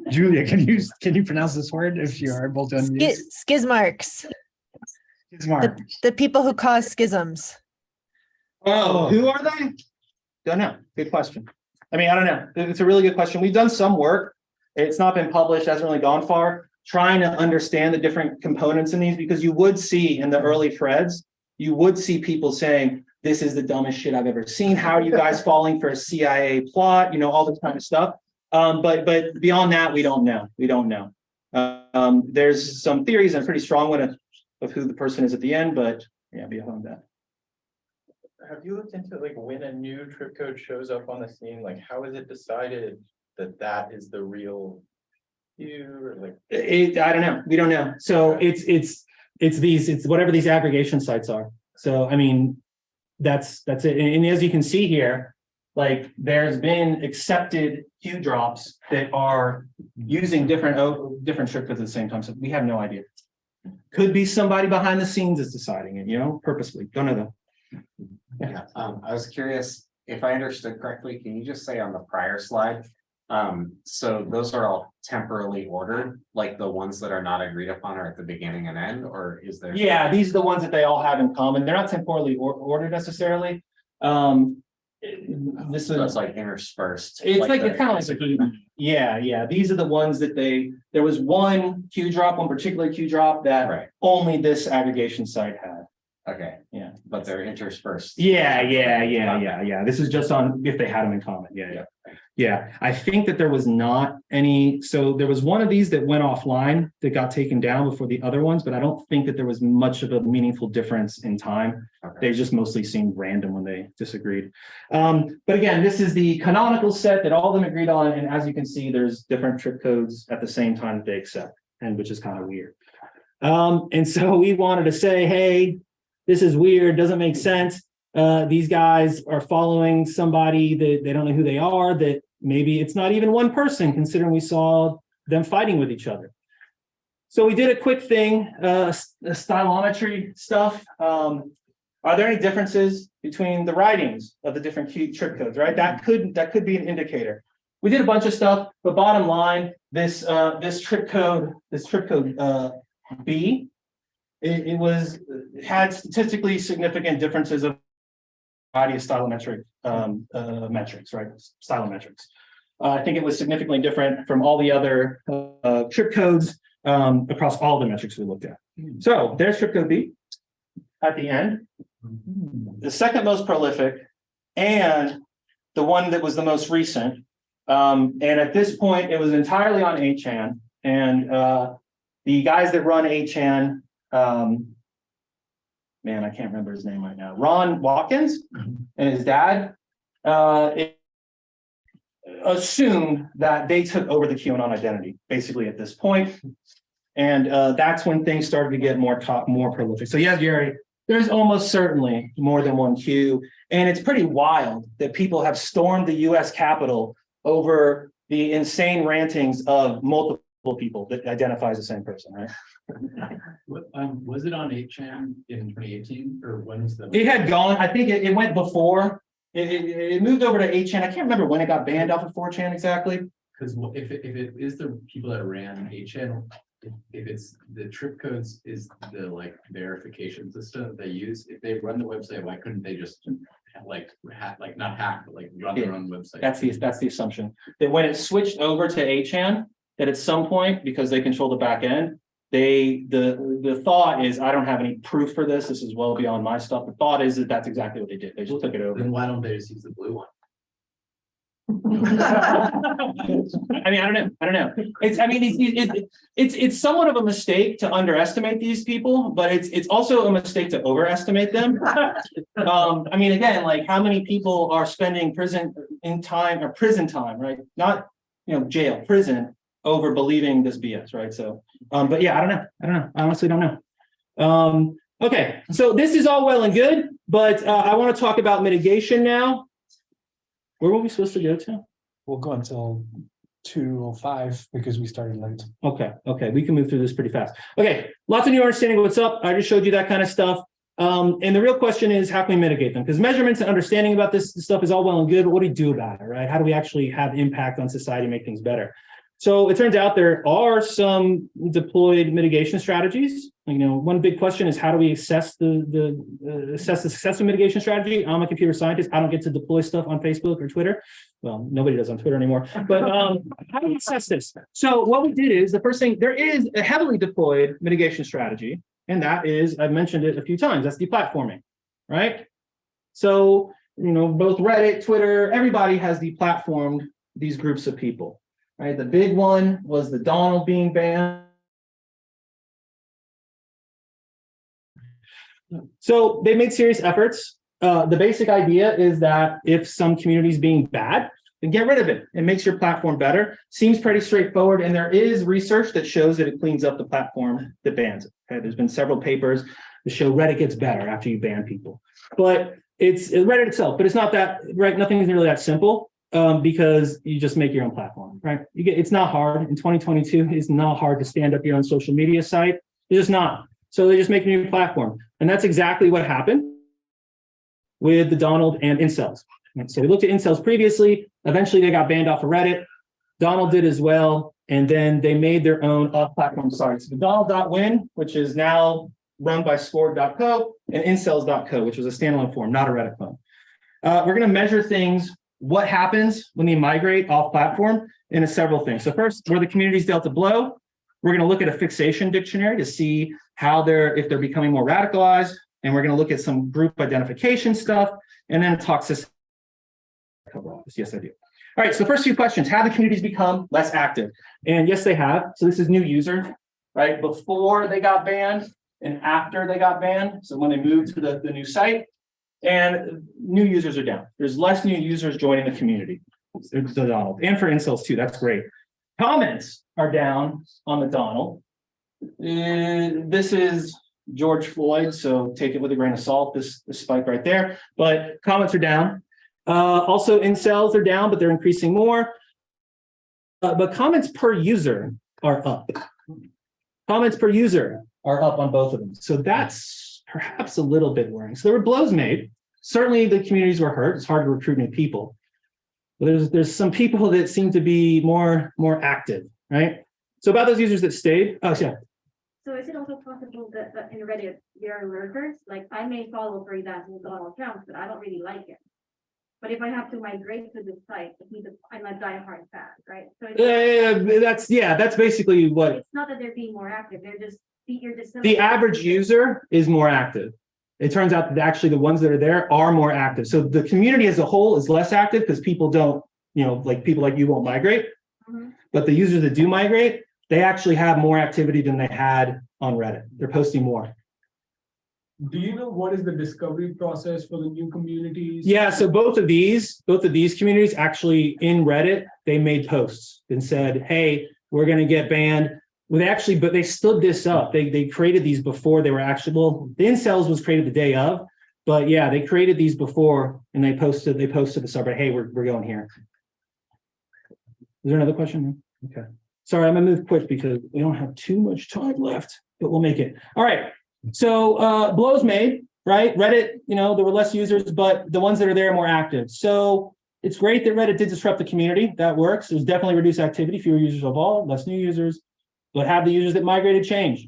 Julia, can you pronounce this word if you are able to unmute? Schismarks, Smart. the people who cause schisms. Oh, who are they? Don't know. Good question. I mean, I don't know. It's a really good question. We've done some work. It's not been published, hasn't really gone far, trying to understand the different components in these, because you would see in the early threads, you would see people saying, this is the dumbest shit I've ever seen. How are you guys falling for a CIA plot? You know, all this kind of stuff. But beyond that, we don't know. We don't know. There's some theories and a pretty strong one of who the person is at the end, but yeah, beyond that. Have you looked into like when a new trip code shows up on the scene, like how is it decided that that is the real you or like? I don't know. We don't know. So it's whatever these aggregation sites are. So, I mean, that's it. And as you can see here, like there's been accepted Q drops that are using different trip codes at the same time. So we have no idea. Could be somebody behind the scenes is deciding it, you know, purposely. Don't know though. Yeah, I was curious if I understood correctly, can you just say on the prior slide? So those are all temporally ordered, like the ones that are not agreed upon are at the beginning and end, or is there? Yeah, these are the ones that they all have in common. They're not temporally ordered necessarily. This So is it's like interspersed. it's kind of like yeah. These are the ones that there was one particular Q drop that Right. only this aggregation site had. Okay. Yeah. But they're interspersed. Yeah. This is just on if they had them in common. Yeah. I think that there was not any. So there was one of these that went offline that got taken down before the other ones, but I don't think that there was much of a meaningful difference in time. Okay. They just mostly seemed random when they disagreed. But again, this is the canonical set that all of them agreed on. And as you can see, there's different trip codes at the same time that they accept, and which is kind of weird. And so we wanted to say, hey, this is weird, doesn't make sense. These guys are following somebody that they don't know who they are, that maybe it's not even one person, considering we saw them fighting with each other. So we did a quick thing, stylometry stuff. Are there any differences between the writings of the different trip codes, right? That could be an indicator. We did a bunch of stuff, but bottom line, this trip code B, it had statistically significant differences of variety of stylometric metrics, right? Stylometrics. I think it was significantly different from all the other trip codes across all the metrics we looked at. So there's trip code B at the end. The second most prolific and the one that was the most recent. And at this point, it was entirely on 8chan. And the guys that run 8chan, man, I can't remember his name right now. Ron Watkins and his dad assumed that they took over the QAnon identity, basically at this point. And that's when things started to get more prolific. So yeah, Jerry, there's almost certainly more than one Q. And it's pretty wild that people have stormed the US Capitol over the insane rantings of multiple people that identify as the same person, right? Was it on 8chan in 2018 or when was the? It had gone, I think it went before. It moved over to 8chan. I can't remember when it got banned off of 4chan exactly. Because if it is the people that ran 8chan, if it's the trip codes is the like verification system that they use, if they run the website, why couldn't they just not hack, but like run their own website? That's the assumption. That when it switched over to 8chan, that at some point, because they control the back end, the thought is, I don't have any proof for this. This is well beyond my stuff. The thought is that that's exactly what they did. They just took it over. Then why don't they just use the blue one? I mean, I don't know. It's somewhat of a mistake to underestimate these people, but it's also a mistake to overestimate them. I mean, again, like how many people are spending prison time, right? Not, jail, prison over believing this BS, right? So, but yeah, I don't know. I honestly don't know. Okay, so this is all well and good. But I want to talk about mitigation now. Where were we supposed to go to? We'll go until 2:05 because we started late. Okay, we can move through this pretty fast. Okay, lots of new understanding what's up. I just showed you that kind of stuff. And the real question is, how can we mitigate them? Because measurements and understanding about this stuff is all well and good, but what do you do about it, right? How do we actually have impact on society, make things better? So it turns out there are some deployed mitigation strategies. You know, one big question is, how do we assess the success of mitigation strategy? I'm a computer scientist. I don't get to deploy stuff on Facebook or Twitter. Well, nobody does on Twitter anymore. But how do we assess this? So what we did is, the first thing, there is a heavily deployed mitigation strategy, and that is, I've mentioned it a few times, that's deplatforming, right? So, you know, both Reddit, Twitter, everybody has deplatformed these groups of people. Right, the big one was the Donald being banned. So they made serious efforts. The basic idea is that if some community is being bad, then get rid of it. It makes your platform better. Seems pretty straightforward, and there is research that shows that it cleans up the platform that bans it. Okay? There's been several papers that show Reddit gets better after you ban people. But it's Reddit itself, but it's not that, right? Nothing is really that simple. Because you just make your own platform, right? It's not hard in 2022. It's not hard to stand up your own social media site. It's just not. So they just make a new platform, and that's exactly what happened with the Donald and incels. And so we looked at incels previously. Eventually, they got banned off of Reddit. Donald did as well, and then they made their own off-platform sites. The Donald.win, which is now run by Scored.co, and incels.co, which was a standalone forum, not a Reddit clone. We're going to measure things. What happens when they migrate off platform into several things. So first, where the community's dealt a blow, we're going to look at a fixation dictionary to see how if they're becoming more radicalized, and we're going to look at some group identification stuff, and then toxicity. Yes, I do. All right, so the first few questions, have the communities become less active? And yes, they have. So this is new user, right? Before they got banned and after they got banned. So when they moved to the new site, and new users are down. There's less new users joining the community, the Donald, and for incels too. That's great. Comments are down on the Donald. This is George Floyd, so take it with a grain of salt. This spike right there, but comments are down. Also, incels are down, but they're increasing more. But comments per user are up. Comments per user are up on both of them. So that's perhaps a little bit worrying. So there were blows made. Certainly the communities were hurt. It's hard to recruit new people. But there's some people that seem to be more active, right? So about those users that stayed. Oh, yeah. So is it also possible that in Reddit there are lurkers? Like I may follow, for example, Donald Trump, but I don't really like it. But if I have to migrate to this site, I'm a diehard fan, right? So that's basically what. It's not that they're being more active. You're just the average user is more active. It turns out that actually the ones that are there are more active. So the community as a whole is less active because people don't, like people like you won't migrate. Mm-hmm. But the users that do migrate, they actually have more activity than they had on Reddit. They're posting more. Do you know what is the discovery process for the new communities? Yeah, so both of these communities actually in Reddit, they made posts and said, hey, we're going to get banned. Well, but they stood this up. They created these before they were actually, the incels was created the day of, but yeah, they created these before and they posted the subreddit, hey, we're going here. Is there another question? Okay. Sorry, I'm gonna move quick because we don't have too much time left, but we'll make it. All right. So blows made, right? Reddit, there were less users, but the ones that are there are more active. So it's great that Reddit did disrupt the community. That works. There's definitely reduced activity, fewer users overall, less new users. But have the users that migrated change.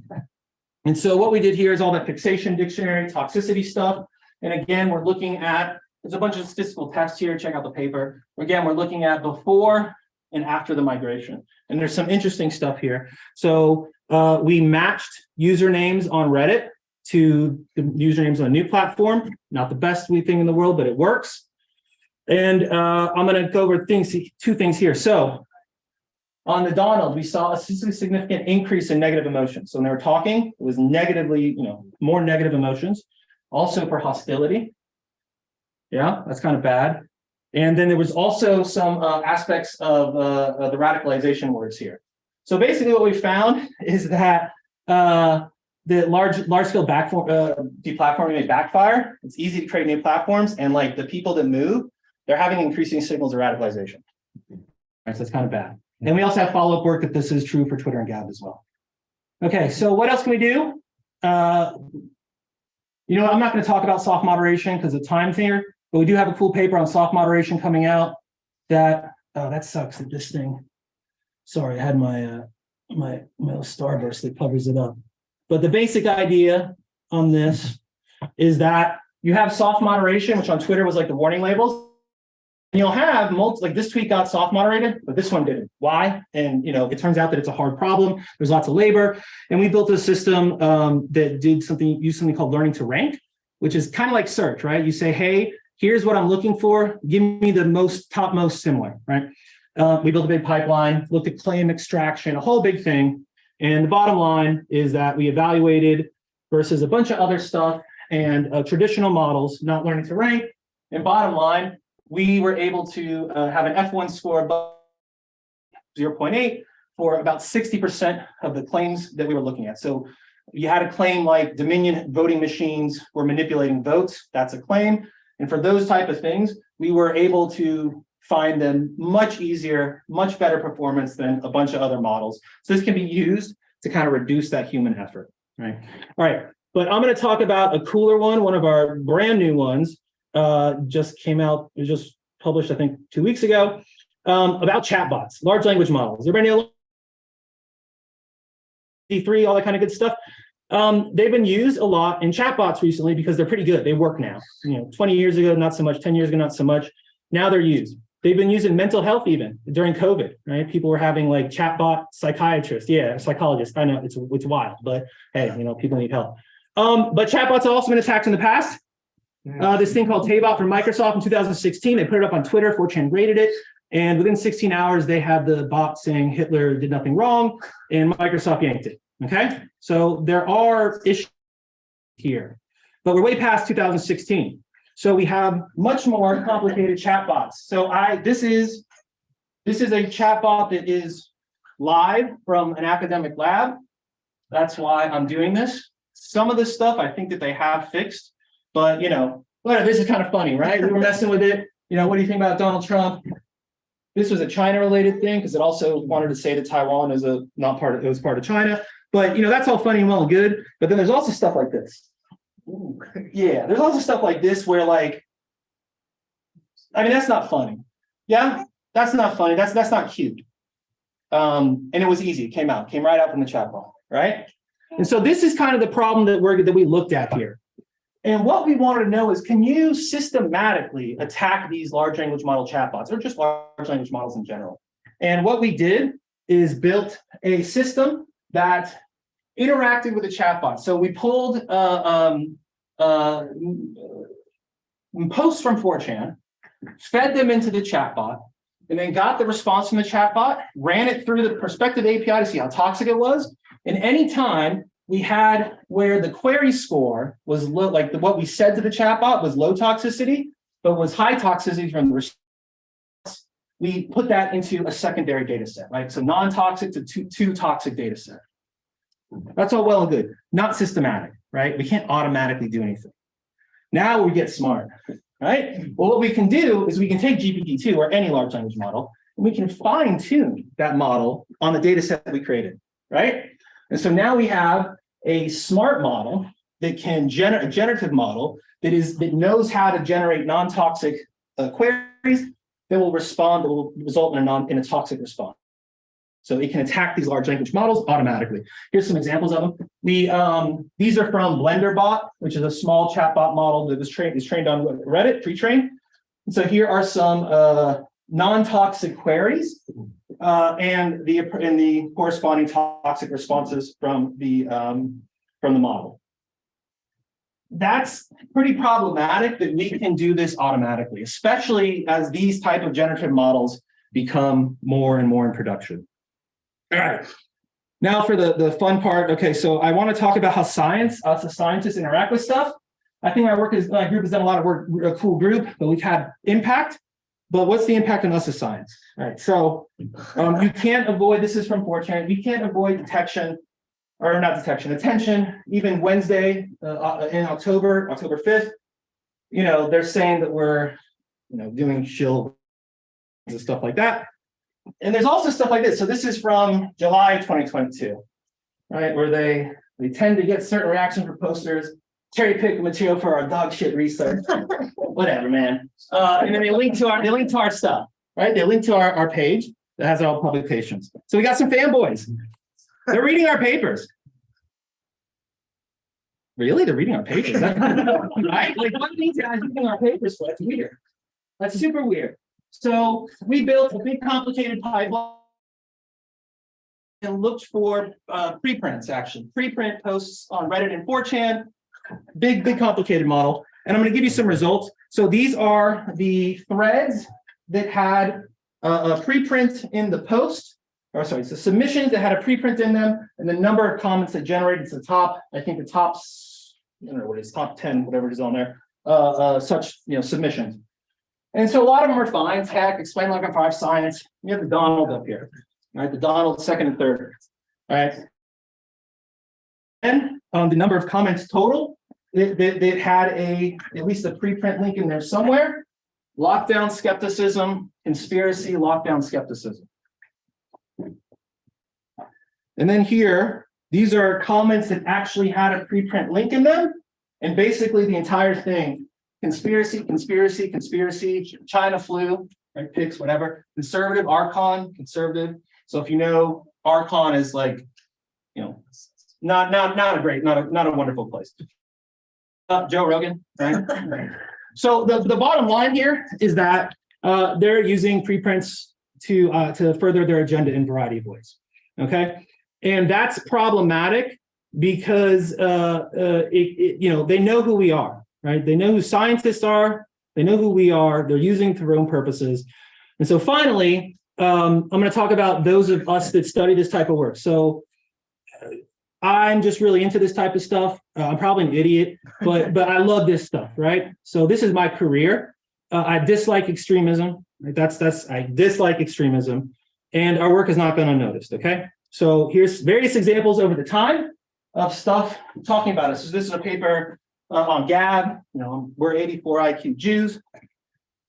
And so what we did here is all that fixation dictionary, toxicity stuff. And again, we're looking at, there's a bunch of statistical tests here. Check out the paper. Again, we're looking at before and after the migration. And there's some interesting stuff here. So we matched usernames on Reddit to the usernames on a new platform. Not the best thing in the world, but it works. And I'm going to go over two things here. So on the Donald, we saw a significant increase in negative emotions. So when they were talking, it was negatively, more negative emotions. Also for hostility. Yeah, that's kind of bad. And then there was also some aspects of the radicalization words here. So basically what we found is that the large scale deplatforming may backfire. It's easy to create new platforms, and like the people that move, they're having increasing signals of radicalization. Right, so it's kind of bad. And we also have follow-up work that this is true for Twitter and Gab as well. Okay, so what else can we do? You know, I'm not going to talk about soft moderation because of time here, but we do have a cool paper on soft moderation coming out that, oh, that sucks that this thing, sorry, I had my little starburst that covers it up. But the basic idea on this is that you have soft moderation, which on Twitter was like the warning labels. And you'll have like this tweet got soft moderated, but this one didn't. Why? And you know, it turns out that it's a hard problem. There's lots of labor, and we built a system that used something called learning to rank, which is kind of like search, right? You say, hey, here's what I'm looking for. Give me the topmost similar, right? We built a big pipeline, looked at claim extraction, a whole big thing. And the bottom line is that we evaluated versus a bunch of other stuff and traditional models, not learning to rank. And bottom line, we were able to have an F1 score above 0.8 for about 60% of the claims that we were looking at. So you had a claim like Dominion voting machines were manipulating votes. That's a claim. And for those type of things, we were able to find them much easier, much better performance than a bunch of other models. So this can be used to kind of reduce that human effort, right? All right, but I'm going to talk about a cooler one of our brand new ones. Just came out, it was just published, I think 2 weeks ago, about chatbots, large language models. Everybody know D3, all that kind of good stuff. They've been used a lot in chatbots recently because they're pretty good. They work now. You know, 20 years ago, not so much. 10 years ago, not so much. Now they're used. They've been used in mental health even during COVID, right? People were having like chatbot psychiatrists. Yeah, psychologists. I know it's wild, but hey, you know, people need help. But chatbots have also been attacked in the past. This thing called Taybot from Microsoft in 2016, they put it up on Twitter, 4chan rated it, and within 16 hours, they had the bot saying Hitler did nothing wrong, and Microsoft yanked it, okay? So there are issues here, but we're way past 2016. So we have much more complicated chatbots. So this is a chatbot that is live from an academic lab. That's why I'm doing this. Some of this stuff I think that they have fixed. But, you know, this is kind of funny, right? We were messing with it. You know, what do you think about Donald Trump? This was a China-related thing because it also wanted to say that Taiwan is it was part of China. But, you know, that's all funny and well and good. But then there's also stuff like this. Ooh. Yeah, there's also stuff like this where, like, I mean, that's not funny. Yeah, that's not funny. That's not cute. And it was easy. It came right out from the chatbot, right? And so this is kind of the problem that we looked at here. And what we wanted to know is, can you systematically attack these large language model chatbots or just large language models in general? And what we did is built a system that interacted with the chatbot. So we pulled posts from 4chan, fed them into the chatbot, and then got the response from the chatbot, ran it through the Perspective API to see how toxic it was. And any time we had where the query score was low, like what we said to the chatbot was low toxicity, but was high toxicity from the response, we put that into a secondary data set, right? So non-toxic to two toxic data set. That's all well and good, not systematic, right? We can't automatically do anything. Now we get smart, right? Well, what we can do is we can take GPT-2 or any large language model, and we can fine tune that model on the data set that we created, right? And so now we have a smart model that can generate a generative model that knows how to generate non-toxic queries that will result in a toxic response. So it can attack these large language models automatically. Here's some examples of them. These are from BlenderBot, which is a small chatbot model that is trained on Reddit, pre-trained. And so here are some non-toxic queries and the corresponding toxic responses from the model. That's pretty problematic that we can do this automatically, especially as these type of generative models become more and more in production. All right, now for the fun part. Okay, so I want to talk about how us as scientists interact with stuff. I think my group has done a lot of work, a cool group, but we've had impact. But what's the impact on us as science? All right, so you can't avoid, this is from 4chan, we can't avoid detection or not detection, attention, even Wednesday, in October 5th, you know, they're saying that we're, you know, doing shill and stuff like that. And there's also stuff like this. So this is from July 2022, right? Where they tend to get certain reactions for posters, cherry pick material for our dog shit research, whatever, man. And then they link to our stuff, right? They link to our page that has our publications. So we got some fanboys. They're reading our papers. Really? They're reading our papers? Right? Like, what are these guys reading our papers for? That's weird. That's super weird. So we built a big complicated pipeline and looked for preprints, actually. Preprint posts on Reddit and 4chan. Big complicated model. And I'm going to give you some results. So these are the threads that had a preprint in the post. Or sorry, so submissions that had a preprint in them, and the number of comments that generated to the top, I think the top, I don't know what it is, top 10, whatever it is on there, such, you know, submissions. And so a lot of them are fine, tech, explain like a 5 science. You have the Donald up here, right? The Donald second and third, all right? And the number of comments total, that had at least a preprint link in there somewhere. Lockdown skepticism, conspiracy, lockdown skepticism. And then here, these are comments that actually had a preprint link in them. And basically the entire thing, conspiracy, China flu, right, pics, whatever, conservative, Archon, conservative. So if you know, Archon is like, you know, not a wonderful place. Joe Rogan, right? So the bottom line here is that they're using preprints to further their agenda in variety of ways. Okay. And that's problematic because you know, they know who we are, right? They know who scientists are, they know who we are, they're using it for their own purposes. And so finally, I'm going to talk about those of us that study this type of work. So I'm just really into this type of stuff. I'm probably an idiot, but I love this stuff, right? So this is my career. I dislike extremism. Right? I dislike extremism, and our work has not been unnoticed. Okay. So here's various examples over the time of stuff talking about us. So this is a paper on Gab. You know, we're 84 IQ Jews.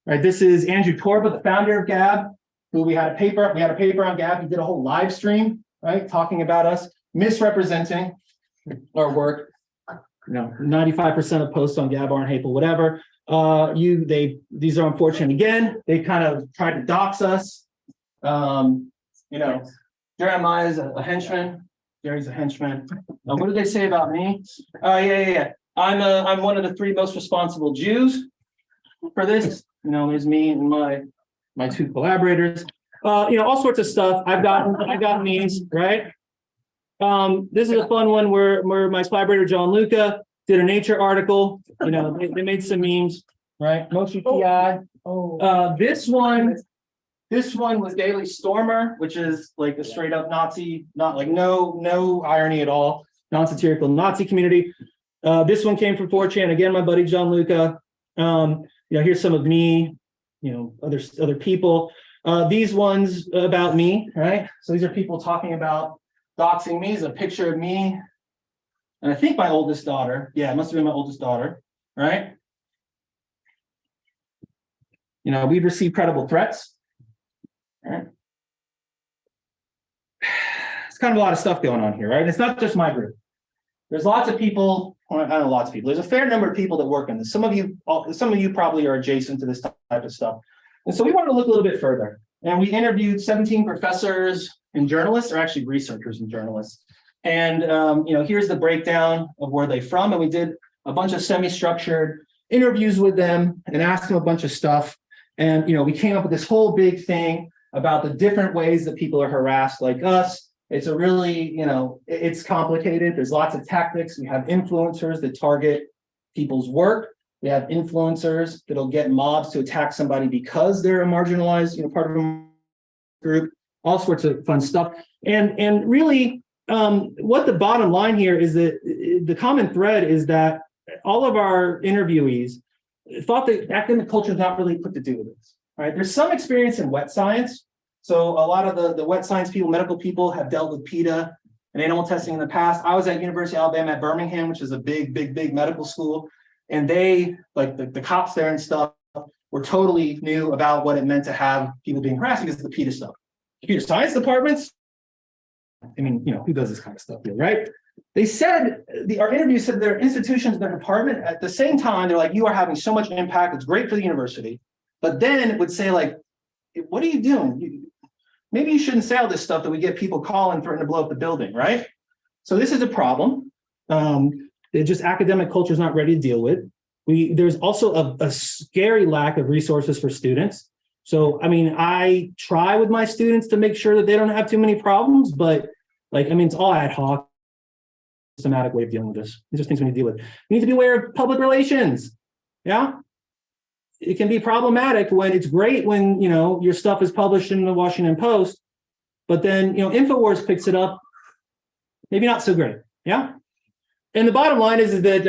Right. This is Andrew Torba, the founder of Gab, who we had a paper on Gab. He did a whole live stream, right, talking about us, misrepresenting our work. You know, 95% of posts on Gab aren't hateful, whatever. These are unfortunate again. They kind of tried to dox us. You know, Jeremiah's a henchman. Gary's a henchman. What did they say about me? Yeah. I'm one of the 3 most responsible Jews for this. You know, there's me and my 2 collaborators. You know, all sorts of stuff. I've gotten these, right? This is a fun one where my collaborator John Luca did a Nature article. You know, they made some memes, right? Moshe Pi. This one was Daily Stormer, which is like a straight up Nazi, not like no irony at all, non-satirical Nazi community. This one came from 4chan. Again, my buddy John Luca. You know, here's some of me, you know, other people. These ones about me, right? So these are people talking about doxing me. Is a picture of me, and I think my oldest daughter. Yeah, it must have been my oldest daughter, right? You know, we've received credible threats. Right. It's kind of a lot of stuff going on here, right? It's not just my group. There's lots of people, well, I don't know, lots of people. There's a fair number of people that work on this. Some of you probably are adjacent to this type of stuff. And so we wanted to look a little bit further. And we interviewed 17 professors and journalists, or actually researchers and journalists. And you know, here's the breakdown of where they're from. And we did a bunch of semi-structured interviews with them and asked them a bunch of stuff. And you know, we came up with this whole big thing about the different ways that people are harassed like us. It's a really, you know, it's complicated. There's lots of tactics. We have influencers that target people's work. We have influencers that'll get mobs to attack somebody because they're a marginalized, you know, part of a group, all sorts of fun stuff. And really, what the bottom line here is that the common thread is that all of our interviewees thought that academic culture is not really put to do with this. Right? There's some experience in wet science. So a lot of the wet science people, medical people have dealt with PETA and animal testing in the past. I was at University of Alabama at Birmingham, which is a big medical school. And they, like the cops there and stuff, were totally new about what it meant to have people being harassed because of the PETA stuff. Computer science departments, I mean, you know, who does this kind of stuff here, right? They said, our interview said their institutions, their department, at the same time, they're like, you are having so much impact, it's great for the university. But then it would say like, what are you doing? Maybe you shouldn't say all this stuff that we get people calling threatening to blow up the building, right? So this is a problem. Just academic culture is not ready to deal with. There's also a scary lack of resources for students. So, I mean, I try with my students to make sure that they don't have too many problems, but like, I mean, it's all ad hoc, systematic way of dealing with this. These are things we need to deal with. We need to be aware of public relations. Yeah. It can be problematic when it's great when, you know, your stuff is published in the Washington Post, but then, you know, InfoWars picks it up. Maybe not so great. Yeah. And the bottom line is that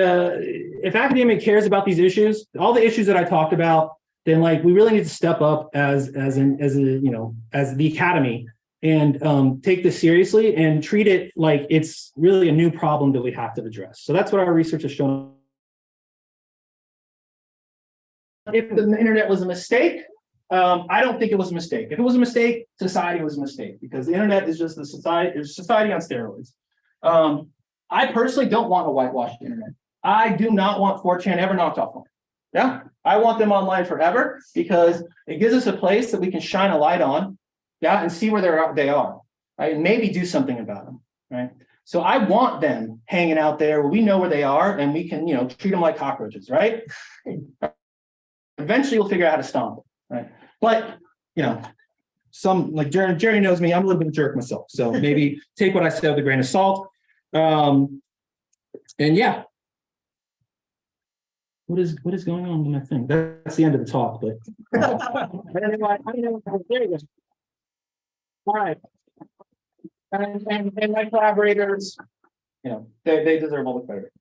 if academia cares about these issues, all the issues that I talked about, then like we really need to step up as the academy and take this seriously and treat it like it's really a new problem that we have to address. So that's what our research has shown. If the internet was a mistake, I don't think it was a mistake. If it was a mistake, society was a mistake because the internet is just the society on steroids. I personally don't want to whitewash the internet. I do not want 4chan ever knocked off. Yeah, I want them online forever because it gives us a place that we can shine a light on, yeah, and see where they are, right? And maybe do something about them, right? So I want them hanging out there where we know where they are and we can, you know, treat them like cockroaches, right? Eventually we'll figure out how to stomp them, right? But, you know, some like Jerry knows me, I'm a little bit of a jerk myself. So maybe take what I said with a grain of salt. And yeah. What is going on with my thing? That's the end of the talk, but there you go. All right. And my collaborators, you know, they deserve all the credit.